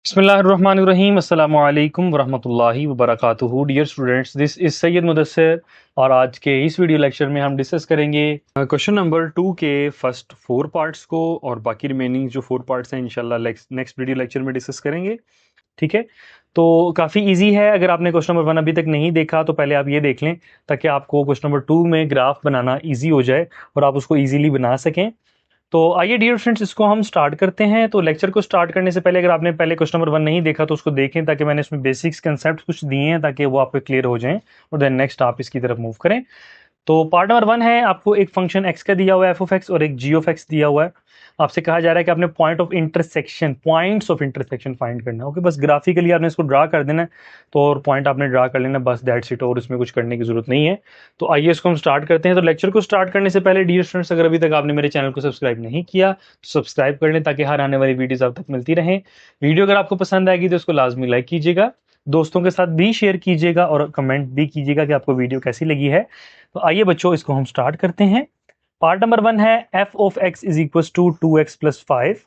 बिस्मिल्लाहिर्रहमानिर्रहीम अस्सलामु अलैकुम वरहमतुल्लाहि वबरकातुहू। Dear students, this is Syed Mudassir और आज के इस वीडियो लेक्चर में हम डिस्कस करेंगे क्वेश्चन नंबर 2 के फर्स्ट 4 पार्ट्स को और बाकी रिमेनिंग जो 4 पार्ट्स हैं इंशाल्लाह नेक्स्ट वीडियो लेक्चर में डिस्कस करेंगे। ठीक है, तो काफ़ी इजी है। अगर आपने क्वेश्चन नंबर 1 अभी तक नहीं देखा तो पहले आप ये देख लें ताकि आपको क्वेश्चन नंबर 2 में ग्राफ बनाना ईजी हो जाए और आप उसको ईजीली बना सकें। तो आइए डियर फ्रेंड्स, इसको हम स्टार्ट करते हैं। तो लेक्चर को स्टार्ट करने से पहले अगर आपने पहले क्वेश्चन नंबर 1 नहीं देखा तो उसको देखें ताकि मैंने इसमें बेसिक्स कंसेप्ट कुछ दिए हैं ताकि वो आपको क्लियर हो जाएं और देन नेक्स्ट आप इसकी तरफ मूव करें। तो पार्ट नंबर 1 है, आपको एक फंक्शन एक्स का दिया हुआ है एफ ऑफ एक्स और एक जी ऑफ एक्स दिया हुआ है। आपसे कहा जा रहा है कि आपने पॉइंट्स ऑफ इंटरसेक्शन फाइंड करना है। ओके, बस ग्राफिकली आपने इसको ड्रा कर देना है तो और पॉइंट आपने ड्रा कर लेना, बस दैट्स इट, और उसमें कुछ करने की जरूरत नहीं है। तो आइए इसको हम स्टार्ट करते हैं। तो लेक्चर को स्टार्ट करने से पहले डियर स्टूडेंट्स, अगर अभी तक आपने मेरे चैनल को सब्सक्राइब नहीं किया तो सब्सक्राइब कर लें ताकि हर आने वाली वीडियोस आप तक मिलती रहें। वीडियो अगर आपको पसंद आएगी तो उसको लाजमी लाइक कीजिएगा, दोस्तों के साथ भी शेयर कीजिएगा और कमेंट भी कीजिएगा कि आपको वीडियो कैसी लगी है। तो आइए बच्चों, इसको हम स्टार्ट करते हैं। पार्ट नंबर 1 है f of x is equal to 2x+5।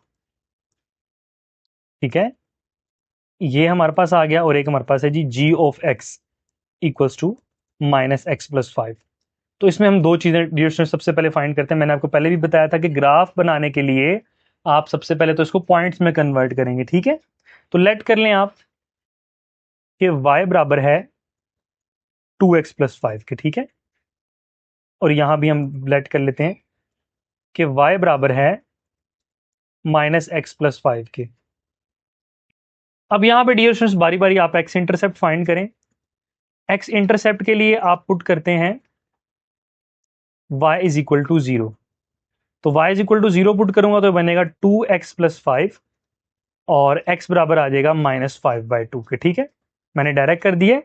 ठीक है, ये हमारे पास आ गया और एक हमारे पास है जी g of x equals to -x+5। तो इसमें हम दो चीजें डियर स्टूडेंट सबसे पहले फाइंड करते हैं। मैंने आपको पहले भी बताया था कि ग्राफ बनाने के लिए आप सबसे पहले तो इसको पॉइंट्स में कन्वर्ट करेंगे। ठीक है, तो लेट कर लें आप कि y बराबर है 2x+5 के। ठीक है, और यहां भी हम लेट कर लेते हैं कि y बराबर है -x+5 के। अब यहां पे डियर स्टूडेंट्स बारी बारी आप एक्स इंटरसेप्ट फाइंड करें। एक्स इंटरसेप्ट के लिए आप पुट करते हैं y इज इक्वल टू 0। तो y is equal to 0 put करूंगा तो बनेगा 2x+5 और x बराबर आ जाएगा -5/2 के। ठीक है, मैंने डायरेक्ट कर दिया,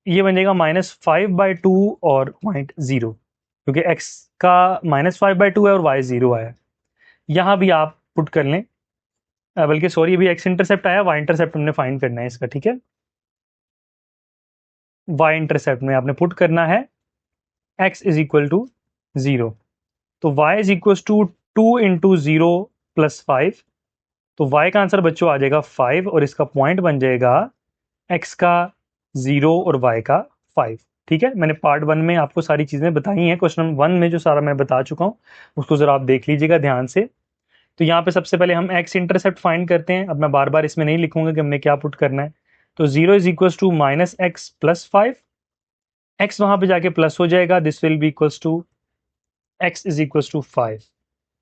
ये बन जाएगा -5/2 और 0.0 क्योंकि x का -5/2 है और y 0 आया। यहां भी आप पुट कर लें, बल्कि सॉरी, अभी x इंटरसेप्ट आया, y इंटरसेप्ट हमने फाइंड करना है इसका। ठीक है, y इंटरसेप्ट में आपने पुट करना है x इज इक्वल टू 0। तो y is equal to 2 into 0 plus 5। तो y का आंसर बच्चों आ जाएगा 5 और इसका पॉइंट बन जाएगा x का 0 और y का 5। ठीक है, मैंने पार्ट 1 में आपको सारी चीज़ें बताई हैं। क्वेश्चन 1 में जो सारा मैं बता चुका हूँ उसको ज़रा आप देख लीजिएगा ध्यान से। तो यहाँ पे सबसे पहले हम x इंटरसेप्ट फाइंड करते हैं। अब मैं बार बार इसमें नहीं लिखूंगा कि हमने क्या पुट करना है। तो 0 is equal to -x+5, x वहां पे जाके प्लस हो जाएगा, this will be equal to x is equal to 5।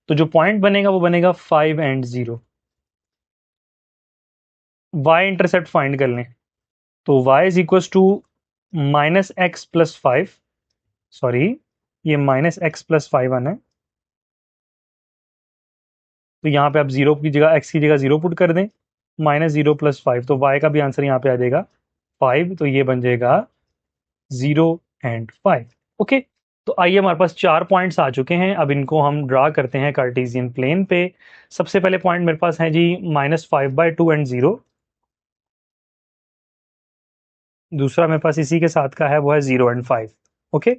तो जो पॉइंट बनेगा वो बनेगा 5 एंड 0। y इंटरसेप्ट फाइंड कर लें। तो y is equal to -x+5, sorry ये -x+5 आना है। तो यहाँ पे आप 0 की जगह x की जगह 0 पुट कर दें, -0+5। तो y का भी आंसर यहाँ पे आ जाएगा 5। तो ये बन जाएगा 0 एंड 5। ओके, तो आइए, हमारे पास 4 पॉइंट्स आ चुके हैं। अब इनको हम ड्रा करते हैं कार्टेशियन प्लेन पे। सबसे पहले पॉइंट मेरे पास है जी -5/2 एंड 0। दूसरा मेरे पास इसी के साथ का है वो है 0 एंड 5। ओके,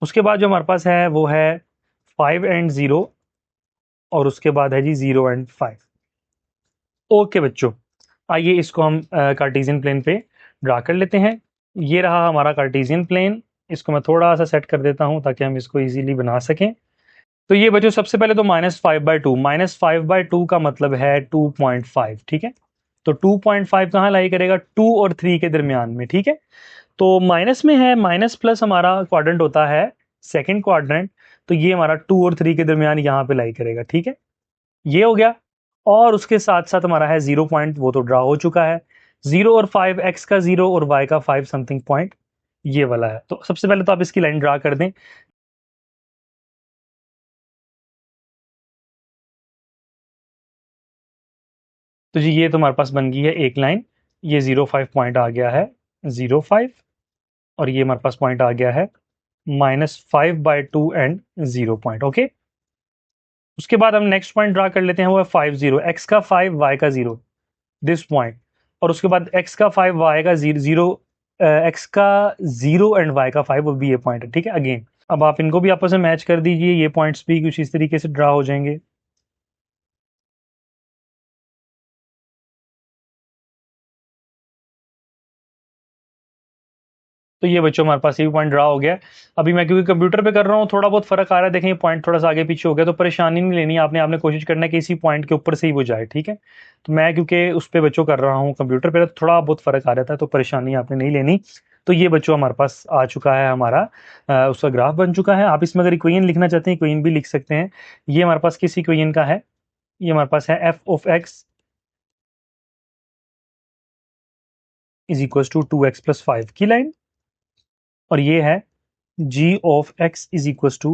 उसके बाद जो हमारे पास है वो है 5 एंड 0 और उसके बाद है जी 0 एंड 5। ओके बच्चों, आइए इसको हम कार्टेशियन प्लेन पे ड्रा कर लेते हैं। ये रहा हमारा कार्टेशियन प्लेन। इसको मैं थोड़ा सा सेट कर देता हूं ताकि हम इसको इजीली बना सकें। तो ये बच्चों सबसे पहले तो -5/2 का मतलब है 2.5। ठीक है, तो 2.5 कहाँ लाई करेगा, 2 और 3 के दरमियान में। ठीक है, तो माइनस में है, माइनस प्लस हमारा क्वाड्रेंट होता है सेकंड क्वाड्रेंट। तो ये हमारा 2 और 3 के दरमियान यहाँ पे लाई करेगा। ठीक है, ये हो गया। और उसके साथ साथ हमारा है 0 पॉइंट, वो तो ड्रा हो चुका है। 0 और 5, x का 0 और y का 5 समथिंग पॉइंट ये वाला है। तो सबसे पहले तो आप इसकी लाइन ड्रा कर दें। तो जी ये तो हमारे पास बन गई है एक लाइन। ये 0.5 पॉइंट आ गया है, 0.5, और ये हमारे पास पॉइंट आ गया है -5/2 एंड 0 पॉइंट। ओके, उसके बाद हम नेक्स्ट पॉइंट ड्रा कर लेते हैं, वो है 5 0, x का 5 y का 0, दिस पॉइंट। और उसके बाद x का 5 y का 0, x का 0 एंड y का 5, वो भी ये पॉइंट है। ठीक है, अगेन अब आप इनको भी आपस में मैच कर दीजिए, ये पॉइंट्स भी कुछ इस तरीके से ड्रा हो जाएंगे। तो ये बच्चों हमारे पास ये भी पॉइंट ड्रा हो गया। अभी मैं क्योंकि कंप्यूटर पे कर रहा हूँ थोड़ा बहुत फर्क आ रहा है, देखें पॉइंट थोड़ा सा आगे पीछे हो गया, तो परेशानी नहीं लेनी आपने, आपने कोशिश करना है कि इसी पॉइंट के ऊपर से ही वो जाए, ठीक है। तो मैं क्योंकि उस पर बच्चों कर रहा हूँ कंप्यूटर पे, तो थोड़ा बहुत फर्क आ रहा था, तो परेशानी आपने नहीं लेनी। तो ये बच्चों हमारे पास आ चुका है, हमारा उसका ग्राफ बन चुका है। आप इसमें अगर इक्वेशन लिखना चाहते हैं इक्वेशन भी लिख सकते हैं। ये हमारे पास किस इक्वेशन का है, ये हमारे पास है f of x is equal to 2x+5 की लाइन, और ये है g of x is equal to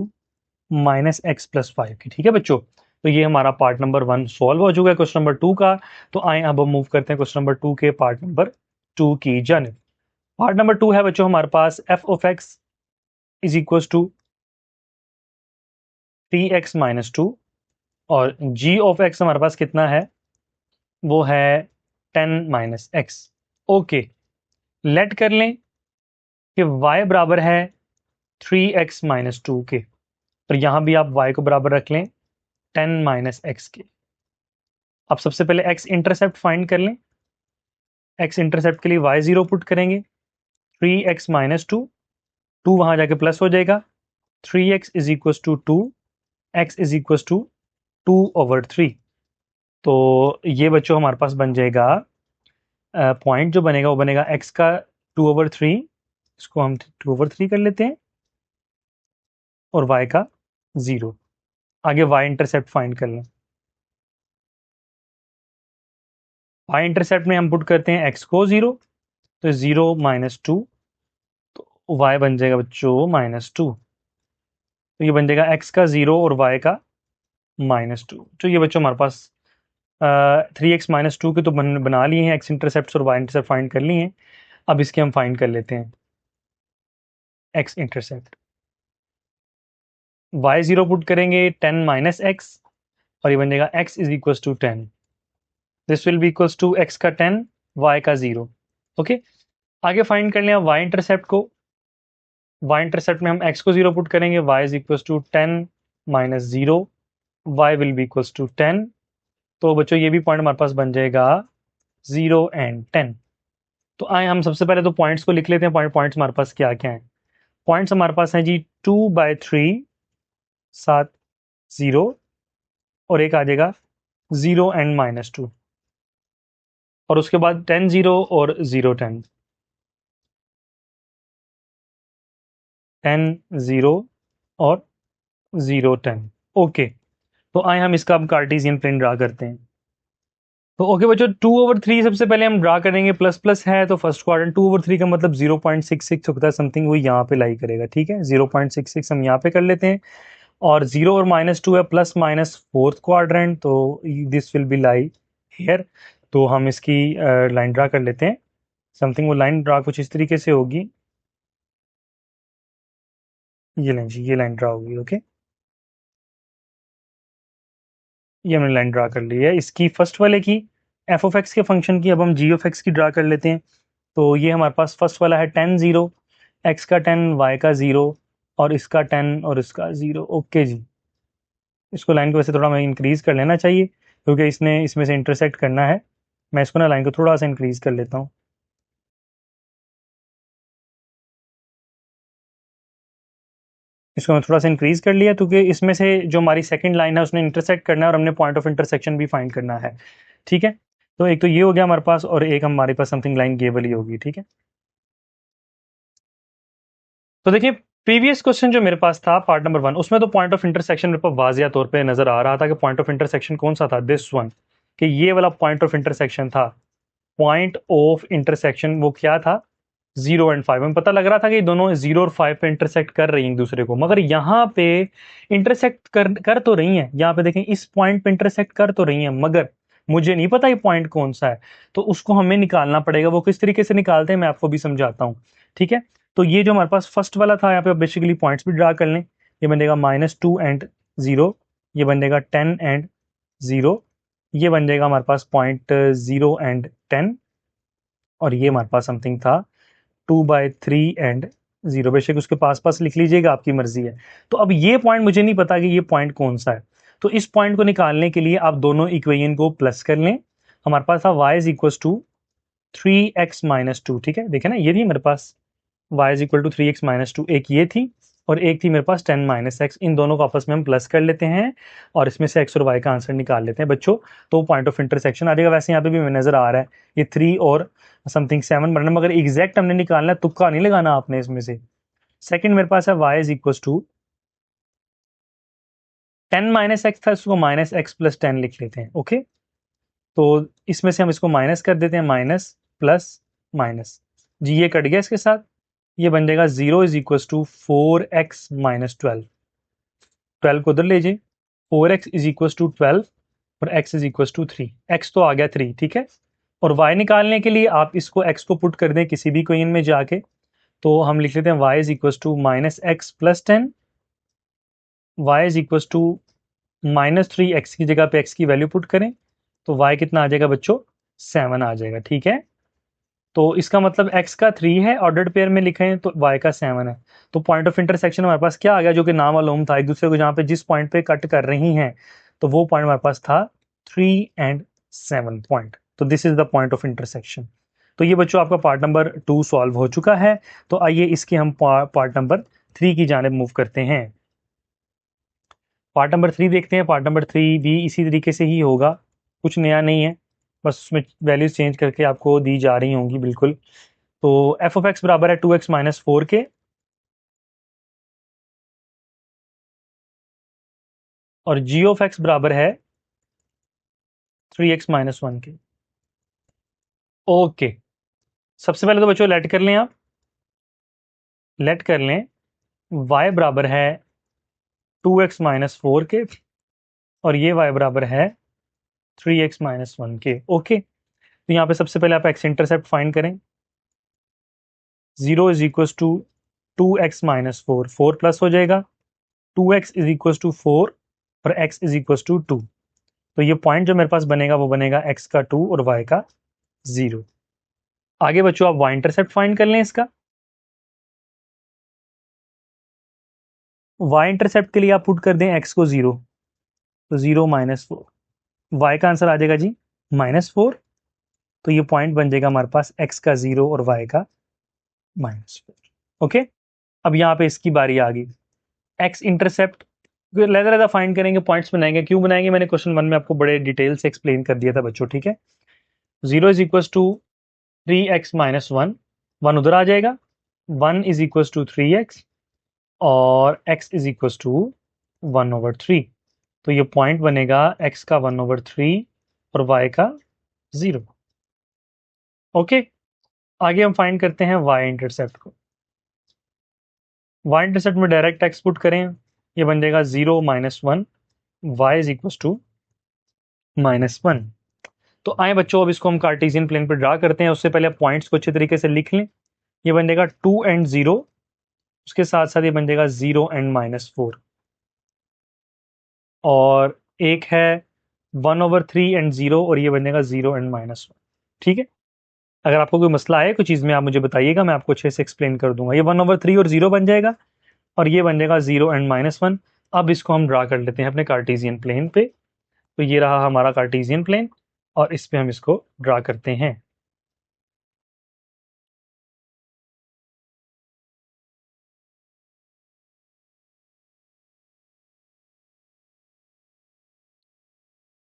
-x+5 की, ठीक है बच्चों। तो ये हमारा पार्ट नंबर 1 सॉल्व हो चुका है क्वेश्चन नंबर 2 का। तो आए अब हम मूव करते हैं क्वेश्चन नंबर 2 के पार्ट नंबर 2 की जानिब। पार्ट नंबर 2 है बच्चों हमारे पास f of x is equal to 3x-2, और जी ऑफ एक्स हमारे पास कितना है, वो है 10-x। ओके, लेट कर लें कि y बराबर है 3x-2 के, और यहां भी आप y को बराबर रख लें 10-x के। अब सबसे पहले x इंटरसेप्ट फाइंड कर लें। x इंटरसेप्ट के लिए y0 पुट करेंगे, 3x-2, 2 वहां जाके प्लस हो जाएगा, 3x is equal to 2, x is equal to 2/3। तो ये बच्चों हमारे पास बन जाएगा, पॉइंट जो बनेगा वो बनेगा x का 2/3, इसको हम 2/3 कर लेते हैं, और y का 0। आगे y इंटरसेप्ट फाइंड कर लें। y इंटरसेप्ट में हम पुट करते हैं x को 0, तो 0-2, तो y बन जाएगा बच्चों -2। तो ये बन जाएगा x का 0 और y का -2। तो ये बच्चों हमारे पास 3x-2 के तो बना लिए हैं, x इंटरसेप्ट और y इंटरसेप्ट फाइंड कर लिए हैं। अब इसके हम फाइंड कर लेते हैं x इंटरसेप्ट। y0 पुट करेंगे 10-x, और ये बन जाएगा x is equal to 10, this will be equal to x का 10, y का 0। ओके, आगे फाइंड कर लिया y इंटरसेप्ट को। y इंटरसेप्ट में हम x को 0 पुट करेंगे, y is equal to 10-0, y will be equal to 10। तो बच्चों ये भी पॉइंट हमारे पास बन जाएगा 0 and 10। तो आए हम सबसे पहले तो पॉइंट्स को लिख लेते हैं, पॉइंट्स हमारे पास क्या क्या हैं। पॉइंट्स हमारे पास हैं जी 2/3, 7, 0, और एक आ जाएगा 0 and -2, और उसके बाद 10, 0 और 0, 10, 10, 0 और 0, 10। ओके, तो आए हम इसका अब कार्टेशियन प्लेन ड्रा करते हैं। तो ओके बच्चों, 2/3 सबसे पहले हम ड्रा करेंगे, प्लस प्लस है तो फर्स्ट क्वाड्रेंट, 2/3 का मतलब 0.66 होता है समथिंग, वो यहाँ पे लाई करेगा, ठीक है। 0.66 हम यहाँ पे कर लेते हैं, और 0 और -2 है, प्लस माइनस फोर्थ क्वाड्रेंट, तो this will be lie here. तो हम इसकी लाइन ड्रा कर लेते हैं समथिंग, वो लाइन ड्रा कुछ इस तरीके से होगी, ये लाइन जी, ये लाइन ड्रा होगी। ओके, ये हमने लाइन ड्रा कर ली है इसकी फर्स्ट वाले की, एफ ऑफ एक्स के फंक्शन की। अब हम जी ऑफ एक्स की ड्रा कर लेते हैं। तो ये हमारे पास फर्स्ट वाला है 10, 0, एक्स का 10, वाई का 0, और इसका 10 और इसका 0। ओके जी, इसको लाइन को वैसे थोड़ा मैं इंक्रीज कर लेना चाहिए, क्योंकि इसने इसमें से इंटरसेक्ट करना है। मैं इसको ना लाइन को थोड़ा सा इंक्रीज कर लेता हूँ। इसको मैं थोड़ा सा इंक्रीज कर लिया, क्योंकि इसमें से जो हमारी सेकंड लाइन है उसने इंटरसेक्ट करना है, और हमने पॉइंट ऑफ इंटरसेक्शन भी फाइंड करना है, ठीक है। तो एक तो ये हो गया हमारे पास, और एक हमारे पास समथिंग लाइन ये वाली होगी, ठीक है। तो देखिए, प्रीवियस क्वेश्चन जो मेरे पास था पार्ट नंबर 1, उसमें तो पॉइंट ऑफ इंटरसेक्शन मेरे पास वाजिया तौर पे नजर आ रहा था कि पॉइंट ऑफ इंटरसेक्शन कौन सा था, दिस वन, कि ये वाला पॉइंट ऑफ इंटरसेक्शन था। पॉइंट ऑफ इंटरसेक्शन वो क्या था, 0 और 5। हमें पता लग रहा था कि दोनों 0 और 5 पे इंटरसेक्ट कर रही हैं एक दूसरे को, मगर यहाँ पे इंटरसेक्ट कर तो रही हैं, यहाँ पे देखें इस पॉइंट पे इंटरसेक्ट कर तो रही हैं, मगर मुझे नहीं पता ये पॉइंट कौन सा है, तो उसको हमें निकालना पड़ेगा। वो किस तरीके से निकालते हैं मैं आपको भी समझाता हूँ, ठीक है। तो ये जो हमारे पास फर्स्ट वाला था, यहाँ पे बेसिकली पॉइंट्स भी ड्रा कर लें। ये बनेगा -2 and 0, ये बनेगा 10 and 0, ये बन जाएगा हमारे पास पॉइंट 0 and 10, और ये हमारे पास समथिंग था 2/3 and 0। बेशक उसके पास पास लिख लीजिएगा, आपकी मर्जी है। तो अब ये पॉइंट मुझे नहीं पता कि ये पॉइंट कौन सा है, तो इस पॉइंट को निकालने के लिए आप दोनों इक्वेशन को प्लस कर लें। हमारे पास था y is equal to 3x-2, ठीक है, देखे ना, ये भी हमारे पास y is equal to 3x minus 2, एक ये थी और एक थी मेरे पास 10 माइनस एक्स। इन दोनों को आपस में हम प्लस कर लेते हैं और इसमें से x और y का आंसर निकाल लेते हैं बच्चों। तो पॉइंट ऑफ इंटरसेक्शन आ जाएगा। वैसे यहाँ पे भी नजर आ रहा है ये 3 और समथिंग 7 बनना, मगर एग्जैक्ट हमने निकालना है, तुक्का नहीं लगाना आपने इसमें से। सेकंड मेरे पास है y is equal to 10 minus x था, इसको माइनस एक्स प्लस 10 लिख लेते हैं। ओके, तो इसमें से हम इसको माइनस कर देते हैं, माइनस प्लस माइनस जी, ये कट गया इसके साथ, ये बन जाएगा 0 is equal to 4x minus 12। 12 को उधर ले जाइए, 4x इज इक्वल टू 12 और x is equal to 3। x तो आ गया 3, ठीक है। और y निकालने के लिए आप इसको x को पुट कर दें किसी भी कोइन में जाके, तो हम लिख लेते हैं y is equal to minus x plus 10, y is equal to minus 3, एक्स की जगह पे x की वैल्यू पुट करें तो y कितना आ जाएगा बच्चों, 7 आ जाएगा, ठीक है। तो इसका मतलब x का 3 है, ऑर्डर्ड पेयर में लिखे हैं, तो y का 7 है। तो पॉइंट ऑफ इंटरसेक्शन हमारे पास क्या आ गया, जो कि नामालूम था एक दूसरे को, जहां पे जिस पॉइंट पे कट कर रही हैं, तो वो पॉइंट हमारे पास था 3 एंड 7 पॉइंट। तो this is the point of intersection. तो ये बच्चों आपका पार्ट नंबर 2 सॉल्व हो चुका है। तो आइए इसके हम पार्ट नंबर 3 की जानिब मूव करते हैं। पार्ट नंबर 3 देखते हैं। पार्ट नंबर 3 भी इसी तरीके से ही होगा, कुछ नया नहीं है, बस उसमें वैल्यूज चेंज करके आपको दी जा रही होंगी बिल्कुल। तो एफ ऑफ एक्स बराबर है 2x माइनस 4 के, और जी ऑफ एक्स बराबर है 3x माइनस 1 के। ओके, सबसे पहले तो बच्चों लेट कर लें, आप लेट कर लें y बराबर है 2x माइनस 4 के और ये y बराबर है 3x माइनस 1 के। ओके, तो यहाँ पे सबसे पहले आप x इंटरसेप्ट फाइंड करें। 0 is equal to 2x minus 4, 4 plus हो जाएगा, 2x इज इक्वल टू 4 और x इज इक्वल टू 2। तो ये पॉइंट जो मेरे पास बनेगा वो बनेगा x का 2 और y का 0। आगे बच्चों आप y इंटरसेप्ट फाइंड कर लें इसका। y इंटरसेप्ट के लिए आप पुट कर दें x को 0, तो 0 माइनस 4, y का आंसर आ जाएगा जी -4। तो ये पॉइंट बन जाएगा हमारे पास x का 0 और y का -4। ओके, अब यहाँ पे इसकी बारी आ गई, x इंटरसेप्ट लहदा फाइंड करेंगे, पॉइंट्स बनाएंगे। क्यों बनाएंगे, मैंने क्वेश्चन 1 में आपको बड़े डिटेल से एक्सप्लेन कर दिया था बच्चों, ठीक है। 0 is equal to 3x minus 1, 1 उधर आ जाएगा, 1 इज इक्वल टू 3x और x इज इक्वल टू 1/3। तो ये पॉइंट बनेगा x का 1/3 और y का 0। ओके, आगे हम फाइंड करते हैं y इंटरसेप्ट को। y इंटरसेप्ट में डायरेक्ट x पुट करें, ये बन जाएगा 0 minus 1, y is equal to -1। तो आए बच्चों, अब इसको हम कार्टेशियन प्लेन पर ड्रा करते हैं। उससे पहले पॉइंट्स को अच्छे तरीके से लिख लें। ये बन जाएगा 2 एंड 0, उसके साथ साथ ये बन जाएगा 0 एंड -4, और एक है 1/3 एंड 0, और ये बन जाएगा 0 एंड -1। ठीक है, अगर आपको कोई मसला है कोई चीज़ में, आप मुझे बताइएगा, मैं आपको अच्छे से एक्सप्लेन कर दूंगा। ये 1/3 और 0 बन जाएगा और ये बन जाएगा 0 एंड -1। अब इसको हम ड्रा कर लेते हैं अपने कार्टेशियन प्लेन पे। तो ये रहा हमारा कार्टेशियन प्लेन और इस पे हम इसको ड्रा करते हैं।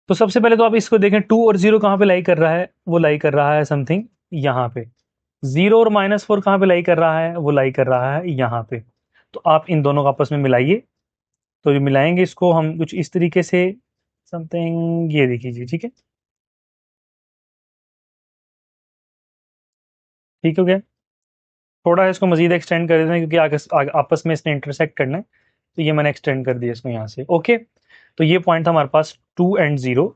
तो सबसे पहले तो आप इसको देखें, 2 और 0 कहाँ पे लाई कर रहा है, वो लाई कर रहा है समथिंग यहाँ पे। 0 और -4 कहाँ पे लाई कर रहा है, वो लाई कर रहा है यहाँ पे। तो आप इन दोनों को आपस में मिलाइए। तो जो मिलाएंगे इसको हम कुछ इस तरीके से, समथिंग ये देखिए, ठीक है, ठीक हो गया। थोड़ा इसको मजीद एक्सटेंड कर देते हैं क्योंकि आपस में इसने इंटरसेक्ट करना है, तो ये मैंने एक्सटेंड कर दिया इसको यहाँ से। ओके, तो ये पॉइंट था हमारे पास 2 एंड 0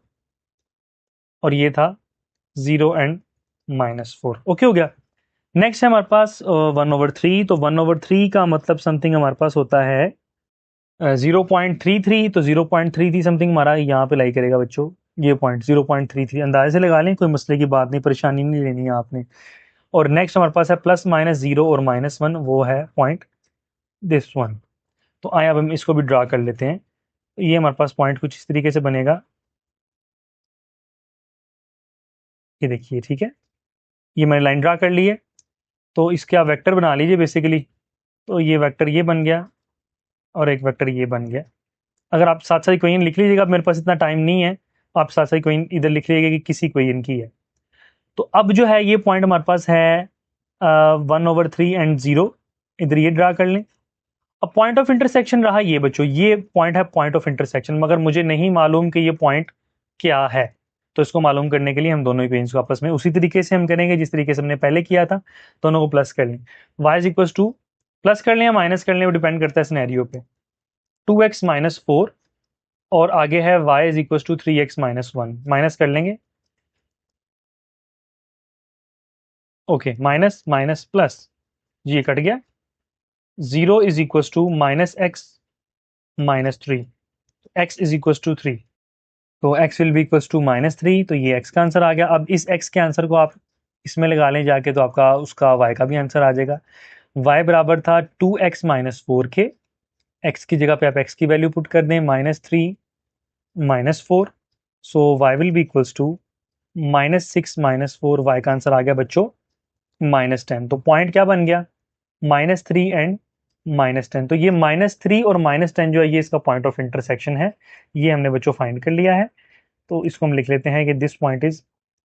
और ये था 0 एंड -4। ओके हो गया। नेक्स्ट है हमारे पास 1/3। तो 1/3 का मतलब समथिंग हमारे पास होता है 0.33। तो 0.33 समथिंग हमारा यहाँ पे लाई करेगा बच्चों, ये पॉइंट 0.33 अंदाजे से लगा लें, कोई मसले की बात नहीं, परेशानी नहीं लेनी है आपने। और नेक्स्ट हमारे पास है +-0 और -1, वो है पॉइंट दिस वन। तो आए अब हम इसको भी ड्रा कर लेते हैं। ये हमारे पास पॉइंट कुछ इस तरीके से बनेगा, ये देखिए, ठीक है, ये मैंने लाइन ड्रा कर ली है। तो इसके आप वेक्टर बना लीजिए बेसिकली। तो ये वेक्टर ये बन गया और एक वेक्टर ये बन गया। अगर आप साथ साथ इक्वेशन लिख लीजिएगा, मेरे पास इतना टाइम नहीं है, आप साथ साथ इक्वेशन इधर लिख लीजिएगा कि किसी इक्वेशन की है। तो अब जो है ये पॉइंट हमारे पास है 1/3 एंड 0, इधर ये ड्रा कर लें। अब पॉइंट ऑफ इंटरसेक्शन रहा ये बच्चों, ये पॉइंट है पॉइंट ऑफ इंटरसेक्शन, मगर मुझे नहीं मालूम कि ये पॉइंट क्या है। तो इसको मालूम करने के लिए हम दोनों इक्वेशंस को आपस में उसी तरीके से हम करेंगे जिस तरीके से हमने पहले किया था, दोनों को प्लस कर लें। y is equal to, plus कर लें या माइनस कर लें वो डिपेंड करता है सिनेरियो पे, 2x माइनस 4 और आगे है y is equal to 3x minus 1, minus कर लेंगे। ओके, माइनस माइनस प्लस, ये कट गया। 0 is equal to minus x minus 3, x is equal to 3, तो x will be equal to minus 3, तो ये x का आंसर आ गया। अब इस x के आंसर को आप इसमें लगा लें जाके, तो आपका उसका y का भी आंसर आ जाएगा। y बराबर था 2x माइनस 4 के, x की जगह पे आप x की वैल्यू पुट कर दें, minus 3 minus 4, so y will be equals to minus 6 minus 4, y का आंसर आ गया बच्चों माइनस 10। तो पॉइंट क्या बन गया, माइनस 3 एंड माइनस 10। तो ये माइनस 3 और माइनस 10 जो है ये इसका पॉइंट ऑफ इंटरसेक्शन है, ये हमने बच्चों फाइंड कर लिया है। तो इसको हम लिख लेते हैं कि this point is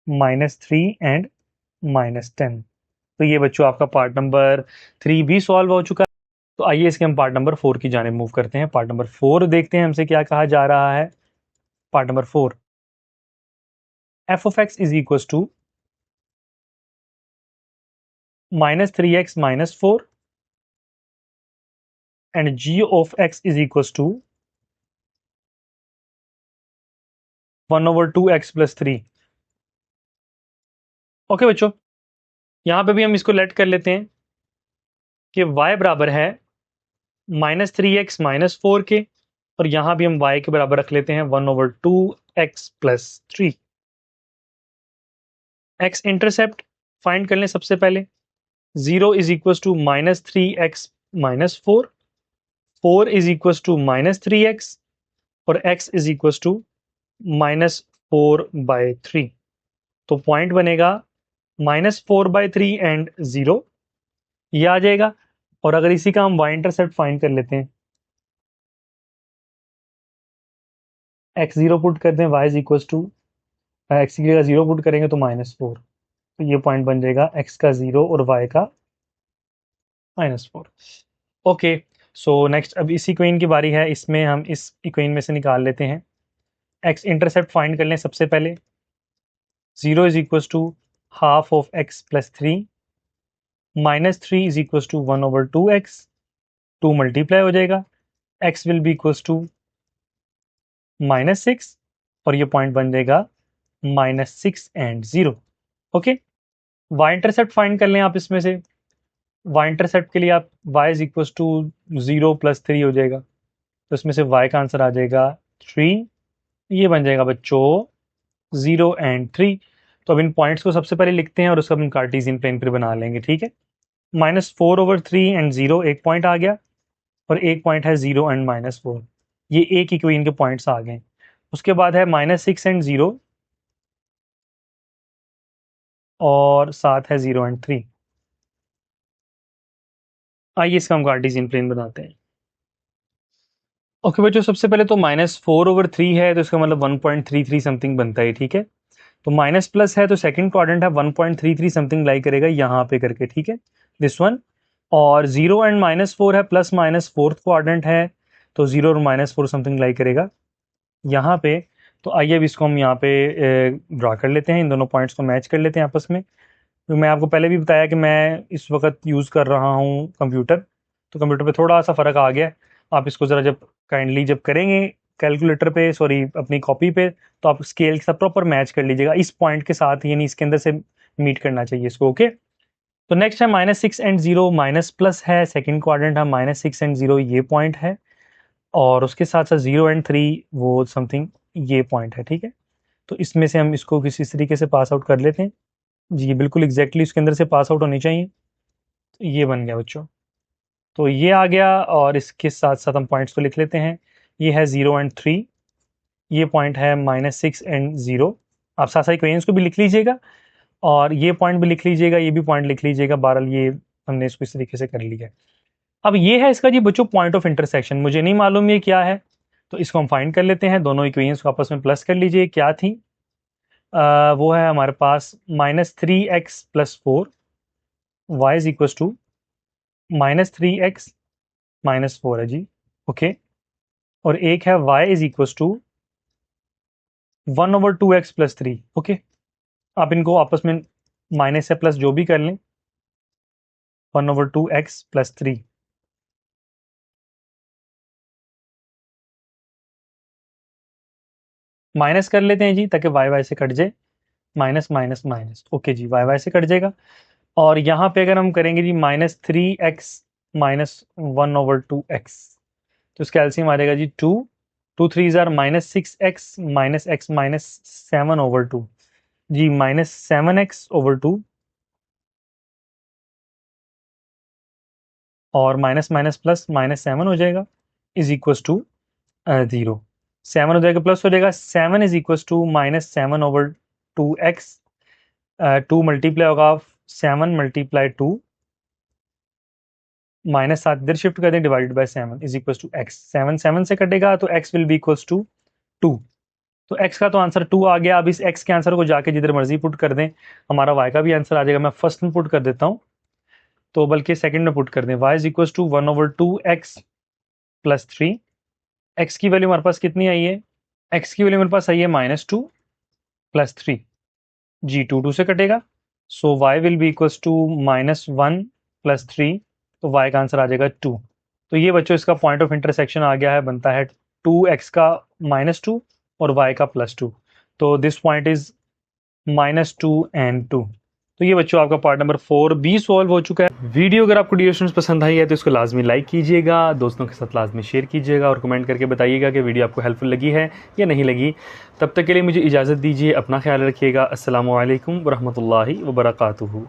minus 3 and minus 10। तो ये बच्चों आपका पार्ट नंबर 3 भी सॉल्व हो चुका है। तो आइए इसके हम पार्ट नंबर 4 की जाने मूव करते हैं। पार्ट नंबर 4 देखते हैं हमसे क्या कहा जा रहा है। Part number 4, f of x is equal to minus 3x minus 4 and g of x is equal to 1/2x plus 3। Okay बच्चों, यहां पे भी हम इसको लेट कर लेते हैं कि y बराबर है माइनस 3x माइनस 4 के, और यहां भी हम y के बराबर रख लेते हैं 1/2x plus 3। x intercept find कर लें सबसे पहले। 0 is equal to minus 3x minus 4, 4 is equal to minus 3x और x is equal to minus 4/3। तो पॉइंट बनेगा माइनस 4/3 एंड 0, ये आ जाएगा। और अगर इसी का हम y इंटरसेप्ट फाइंड कर लेते हैं, x0 पुट करते हैं, y is equal to x की जगह 0 पुट करेंगे तो माइनस 4, तो ये पॉइंट बन जाएगा x का 0 और y का माइनस 4। ओके, सो नेक्स्ट अब इस इक्वेशन की बारी है, इसमें हम इस इक्वेशन में से निकाल लेते हैं। x इंटरसेप्ट फाइंड कर लें सबसे पहले। 0 is equal to half of x plus 3, minus 3 is equal to 1/2x, 2 multiply हो जाएगा, x will be equal to minus 6 और ये पॉइंट बन जाएगा minus 6 and 0। Okay, y intercept find कर लें आप इसमें से। y इंटरसेप्ट के लिए आप y is equal to 0 plus 3 हो जाएगा, तो इसमें से y का आंसर आ जाएगा 3, ये बन जाएगा बच्चों 0 एंड 3। तो अब इन पॉइंट्स को सबसे पहले लिखते हैं और उसको हम कार्टेशियन प्लेन पर बना लेंगे, ठीक है। माइनस 4/3 एंड 0 एक पॉइंट आ गया, और एक पॉइंट है 0 एंड माइनस 4, ये एक इक्वेशन के पॉइंट्स आ गए। उसके बाद है माइनस 6 एंड 0 और साथ है 0 एंड 3। आइए इसका हम कार्टेशियन प्लेन बनाते हैं। ओके बच्चों, सबसे पहले तो -4/3 है, तो इसका मतलब 1.33 समथिंग बनता है, ठीक है। तो माइनस प्लस है तो सेकंड क्वाड्रेंट है 1.33 समथिंग लाई करेगा यहाँ पे करके, ठीक है, दिस वन। और 0 एंड -4 है, प्लस माइनस फोर्थ क्वाड्रेंट है, तो 0 और -4 समथिंग लाई करेगा यहाँ पे। तो आइए अब इसको हम यहाँ पे ड्रा कर लेते हैं, इन दोनों पॉइंट्स को मैच कर लेते हैं आपस में। तो मैं आपको पहले भी बताया कि मैं इस वक्त यूज़ कर रहा हूँ कंप्यूटर, तो कंप्यूटर पे थोड़ा सा फ़र्क आ गया। आप इसको ज़रा जब काइंडली जब करेंगे कैलकुलेटर पे, सॉरी अपनी कॉपी पे, तो आप स्केल के साथ प्रॉपर मैच कर लीजिएगा इस पॉइंट के साथ, यानी इसके अंदर से मीट करना चाहिए इसको। ओके, तो नेक्स्ट है -6 एंड 0, माइनस प्लस है, सेकेंड क्वाड्रेंट है, -6 एंड 0 ये पॉइंट है, और उसके साथ साथ 0 एंड 3 वो समथिंग ये पॉइंट है, ठीक है। तो इसमें से हम इसको किसी तरीके से पास आउट कर लेते हैं जी, बिल्कुल एग्जैक्टली इसके अंदर से पास आउट होनी चाहिए। तो ये बन गया बच्चों, तो ये आ गया, और इसके साथ साथ हम पॉइंट्स को लिख लेते हैं। ये है 0 एंड 3, ये पॉइंट है -6 एंड 0। आप साथ साथ इक्वेशंस को भी लिख लीजिएगा, और ये पॉइंट भी लिख लीजिएगा, ये भी पॉइंट लिख लीजिएगा, बहरहाल ये हमने इसको इस तरीके से कर लिया है। अब ये है इसका जी बच्चों पॉइंट ऑफ इंटरसेक्शन, मुझे नहीं मालूम ये क्या है, तो इसको हम फाइंड कर लेते हैं। दोनों इक्वेशंस को आपस में प्लस कर लीजिए। क्या थी? वो है हमारे पास -3x+4 y is equal to -3x -4 है जी, ओके। और एक है y is equal to 1/2x+3, okay. आप इनको आपस में माइनस या प्लस जो भी कर लें, 1/2x+3। माइनस कर लेते हैं जी ताकि वाई वाई से कट जाए, माइनस माइनस माइनस, ओके जी, वाई वाई से कट जाएगा। और यहाँ पे अगर हम करेंगे जी -3x -1/2x, तो इसका एलसीएम आ जाएगा जी 2, 2 3 जार -6x -x -7/2 जी, -7x/2 और माइनस माइनस प्लस -7 हो जाएगा इज इक्वल टू 0। 7 हो जाएगा प्लस हो जाएगा, 7 is equal to -7/2x। 2 multiply होगा 7 × 2 -7 इधर शिफ्ट कर दें, divided by 7 is equal to x। 7 7 से कटेगा तो x will be equal to 2। तो x का तो आंसर 2 आ गया। अब इस x के आंसर को जाके जिधर मर्जी पुट कर दें, हमारा y का भी आंसर आ जाएगा। मैं फर्स्ट में पुट कर देता हूँ, तो बल्कि सेकंड में पुट कर दें। y is equal to 1/2x+3। x की वैल्यू हमारे पास कितनी आई है? x की वैल्यू मेरे पास आई है -2+3 जी, 2 2 से कटेगा, so y will be equal to -1+3, तो y का आंसर आ जाएगा 2। तो ये बच्चों इसका पॉइंट ऑफ इंटरसेक्शन आ गया है, बनता है 2x का -2 और y का +2। तो दिस पॉइंट इज -2 and 2। तो ये बच्चों आपका पार्ट नंबर 4B सॉल्व हो चुका है। वीडियो अगर आपको डियर स्टूडेंट्स पसंद आई है तो इसको लाजमी लाइक कीजिएगा, दोस्तों के साथ लाजमी शेयर कीजिएगा और कमेंट करके बताइएगा कि वीडियो आपको हेल्पफुल लगी है या नहीं लगी। तब तक के लिए मुझे इजाज़त दीजिए, अपना ख्याल रखिएगा। अस्सलामु अलैकुम वरहमतुल्लाहि वबरकातुहू।